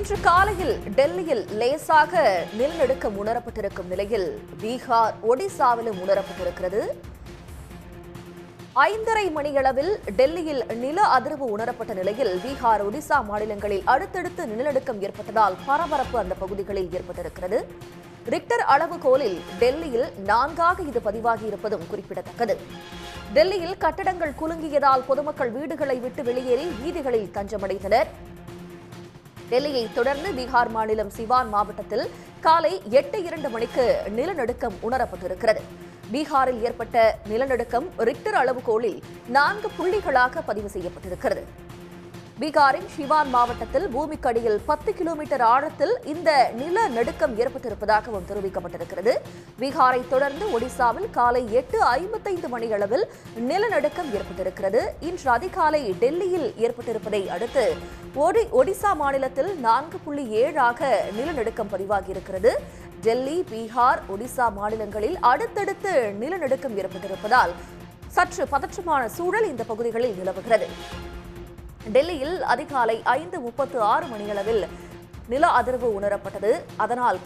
இன்று காலையில் டெல்லியில் லேசாக நிலநடுக்கம் உணரப்பட்டிருக்கும் நிலையில் பீகார், ஒடிசாவிலும் உணரப்பட்டிருக்கிறது. 5:30 மணியளவில் டெல்லியில் நில அதிர்வு உணரப்பட்ட நிலையில் பீகார், ஒடிசா மாநிலங்களில் அடுத்தடுத்து நிலநடுக்கம் ஏற்பட்டதால் பரபரப்பு அந்த பகுதிகளில் ஏற்பட்டிருக்கிறது. ரிக்டர் அளவுகோலில் டெல்லியில் 4ஆக இது பதிவாகி இருப்பதும் குறிப்பிடத்தக்கது. டெல்லியில் கட்டடங்கள் குலுங்கியதால் பொதுமக்கள் வீடுகளை விட்டு வெளியேறி வீதிகளில் தஞ்சமடைந்தனர். டெல்லியை தொடர்ந்து பீகார் மாநிலம் சிவான் மாவட்டத்தில் காலை 8:02 மணிக்கு நிலநடுக்கம் உணரப்பட்டிருக்கிறது. பீகாரில் ஏற்பட்ட நிலநடுக்கம் ரிக்டர் அளவுகோலில் 4 புள்ளிகளாக பதிவு செய்யப்பட்டிருக்கிறது. பீகாரின் சிவான் மாவட்டத்தில் பூமிக்கடியில் 10 கிலோமீட்டர் ஆழத்தில் இந்த நிலநடுக்கம் ஏற்பட்டிருப்பதாகவும் தெரிவிக்கப்பட்டிருக்கிறது. பீகாரை தொடர்ந்து ஒடிசாவில் காலை 8:55 மணியளவில் நிலநடுக்கம் ஏற்பட்டிருக்கிறது. இன்று அதிகாலை டெல்லியில் ஏற்பட்டிருப்பதை அடுத்து ஒடிசா மாநிலத்தில் 4.7ஆக நிலநடுக்கம் பதிவாகியிருக்கிறது. டெல்லி, பீகார், ஒடிசா மாநிலங்களில் அடுத்தடுத்து நிலநடுக்கம் ஏற்பட்டிருப்பதால் சற்று பதற்றமான சூழல் இந்த பகுதிகளில் நிலவுகிறது. டெல்லியில் அதிகாலை 5:36 மணியளவில் நில அதிர்வு உணரப்பட்டது. அதனால்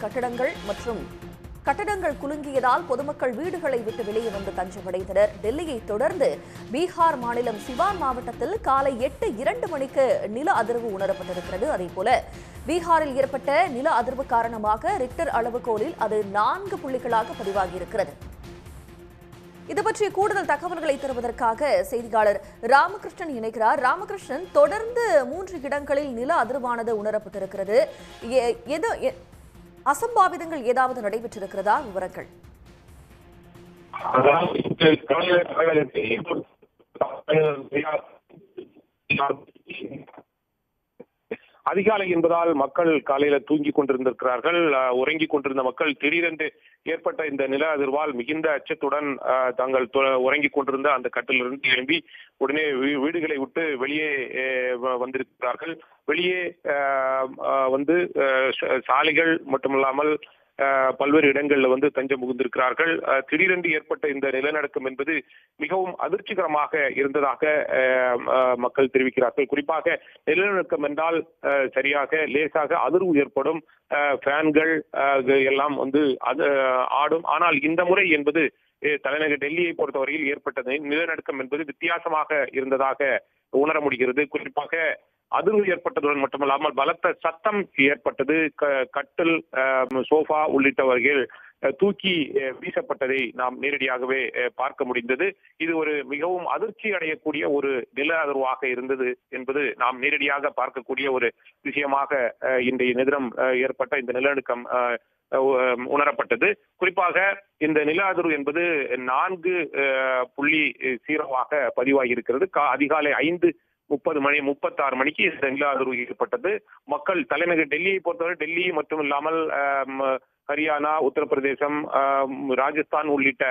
கட்டடங்கள் குலுங்கியதால் பொதுமக்கள் வீடுகளை விட்டு வெளியே வந்து தஞ்சமடைந்தனர். டெல்லியை தொடர்ந்து பீகார் மாநிலம் சிவான் மாவட்டத்தில் காலை 8:02 மணிக்கு நில அதிர்வு உணரப்பட்டிருக்கிறது. அதேபோல பீகாரில் ஏற்பட்ட நில அதிர்வு காரணமாக ரிக்டர் அளவுகோலில் அது 4 புள்ளிகளாக பதிவாகியிருக்கிறது. இது பற்றிய கூடுதல் தகவல்களை தருவதற்காக செய்தியாளர் ராமகிருஷ்ணன் இணைக்கிறார். ராமகிருஷ்ணன், தொடர்ந்து 3 இடங்களில் நில அதிர்வானது உணரப்பட்டிருக்கிறது. அசம்பாவிதங்கள் ஏதாவது நடைபெற்றிருக்கிறதா? விவரங்கள். அதிகாலை என்பதால் மக்கள் காலையில தூங்கி கொண்டிருந்திருக்கிறார்கள். உறங்கிக் கொண்டிருந்த மக்கள் திடீரென்று ஏற்பட்ட இந்த நில அதிர்வால் மிகுந்த அச்சத்துடன் தாங்கள் உறங்கிக் கொண்டிருந்த அந்த கட்டிலிருந்து எழும்பி உடனே வீடுகளை விட்டு வெளியே வந்திருக்கிறார்கள். வெளியே வந்து சாலைகள் மட்டுமல்லாமல் பல்வேறு இடங்கள்ல தஞ்சம் புகுந்திருக்கிறார்கள். திடீரென்று ஏற்பட்ட இந்த நிலநடுக்கம் என்பது மிகவும் அதிர்ச்சிகரமாக இருந்ததாக மக்கள் தெரிவிக்கிறார்கள். குறிப்பாக நிலநடுக்கம் என்றால் சரியாக லேசாக அதிர்வு ஏற்படும், ஃபேன்கள் எல்லாம் ஆடும். ஆனால் இந்த முறை என்பது தலைநகர் டெல்லியை பொறுத்தவரையில் ஏற்பட்ட நிலநடுக்கம் என்பது வித்தியாசமாக இருந்ததாக உணர முடிகிறது. குறிப்பாக அதிர்வு ஏற்பட்டதுடன் மட்டுமல்லாமல் பலத்த சத்தம் ஏற்பட்டது. கட்டில், சோஃபா உள்ளிட்டவர்கள் தூக்கி வீசப்பட்டதை நாம் நேரடியாகவே பார்க்க முடிந்தது. இது ஒரு மிகவும் அதிர்ச்சி அடையக்கூடிய ஒரு நில அதிர்வாக இருந்தது என்பது நாம் நேரடியாக பார்க்கக்கூடிய ஒரு விஷயமாக இன்றைய தினம் ஏற்பட்ட இந்த நிலநடுக்கம் உணரப்பட்டது. குறிப்பாக இந்த நில அதிர்வு என்பது 4.0 பதிவாகி இருக்கிறது. அதிகாலை 5:36 மணிக்கு இந்த நில அதிர்வு ஏற்பட்டது. மக்கள் தலைநகர் டெல்லியை பொறுத்தவரை டெல்லி மட்டும் இல்லாமல் ஹரியானா, உத்தரப்பிரதேசம், ராஜஸ்தான் உள்ளிட்ட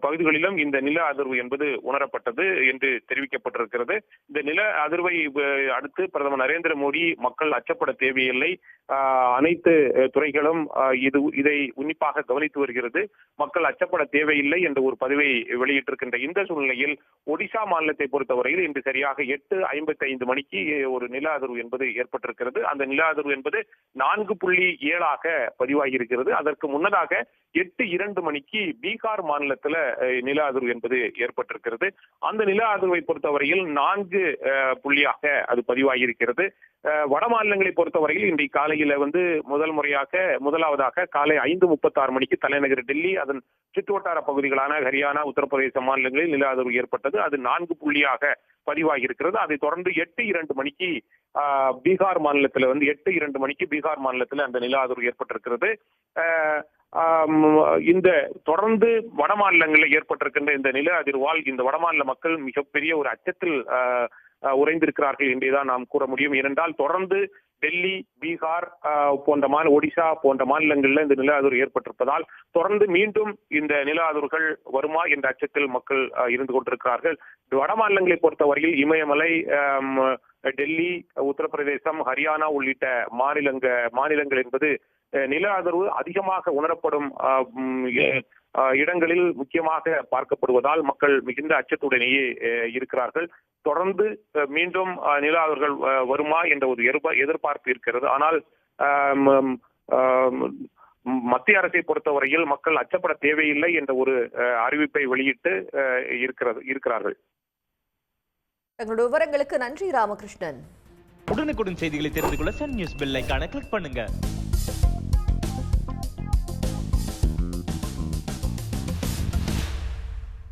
பகுதிகளிலும் இந்த நில அதிர்வு என்பது உணரப்பட்டது என்று தெரிவிக்கப்பட்டிருக்கிறது. இந்த நில அதிர்வை அடுத்து பிரதமர் நரேந்திர மோடி மக்கள் அச்சப்பட தேவையில்லை, அனைத்து துறைகளும் இதை உன்னிப்பாக கவனித்து வருகிறது, மக்கள் அச்சப்பட தேவையில்லை என்ற ஒரு பதிவை வெளியிட்டிருக்கின்ற இந்த சூழ்நிலையில் ஒடிசா மாநிலத்தை பொறுத்தவரையில் இன்று சரியாக 8:55 மணிக்கு ஒரு நில அதிர்வு என்பது ஏற்பட்டிருக்கிறது. அந்த நில அதிர்வு என்பது 4.7ஆக பதிவாகி இருக்கிறது. அதற்கு முன்னதாக 8:02 மணிக்கு பீகார் மாநிலத்தில் நில அதிர்வு என்பது ஏற்பட்டிருக்கிறது. அந்த நில அதிர்வை பொறுத்தவரையில் 4 புள்ளியாக அது பதிவாகி இருக்கிறது. வட மாநிலங்களை பொறுத்தவரையில் இன்றைய காலையில முதலாவதாக காலை 5:36 மணிக்கு தலைநகர் டெல்லி, அதன் சுற்றுவட்டார பகுதிகளான ஹரியானா, உத்தரப்பிரதேச மாநிலங்களில் நில அதிர்வு ஏற்பட்டது. அது 4 புள்ளியாக பதிவாகி இருக்கிறது. அதை தொடர்ந்து 8:02 மணிக்கு பீகார் மாநிலத்தில் பீகார் மாநிலத்தில் அந்த நில அதிர்வு ஏற்பட்டிருக்கிறது. இந்த தொடர்ந்து வட மாநிலங்களில் ஏற்பட்டிருக்கின்ற இந்த நில அதிர்வால் இந்த வடமாநில மக்கள் மிகப்பெரிய ஒரு அச்சத்தில் உறைந்திருக்கிறார்கள் என்றுதான் நாம் கூற முடியும். ஏனென்றால் தொடர்ந்து டெல்லி, பீகார் ஒடிசா போன்ற மாநிலங்களில் இந்த நில அதிர்வு ஏற்பட்டிருப்பதால் தொடர்ந்து மீண்டும் இந்த நில அதிர்வுகள் வருமா என்ற அச்சத்தில் மக்கள் இருந்து கொண்டிருக்கிறார்கள். வட மாநிலங்களை பொறுத்தவரையில் இமயமலை, டெல்லி, உத்தரப்பிரதேசம், ஹரியானா உள்ளிட்ட மாநிலங்கள் என்பது நில அதிர்வு அதிகமாக உணரப்படும் இடங்களில் முக்கியமாக பார்க்கப்படுவதால் மக்கள் மிகுந்த அச்சத்துடனேயே இருக்கிறார்கள். தொடர்ந்து மீண்டும் நில அதிர்வுகள் வருமா என்ற ஒரு எதிர்பார்ப்பு இருக்கிறது. ஆனால் மத்திய அரசை பொறுத்தவரையில் மக்கள் அச்சப்பட தேவையில்லை என்ற ஒரு அறிவிப்பை வெளியிட்டு இருக்கிறார்கள். தங்களுடைய விவரங்களுக்கு நன்றி ராமகிருஷ்ணன். உடனுக்குடன் செய்திகளை தெரிந்து கொள்ள சன் நியூஸ் பெல் ஐகானை கிளிக் பண்ணுங்க.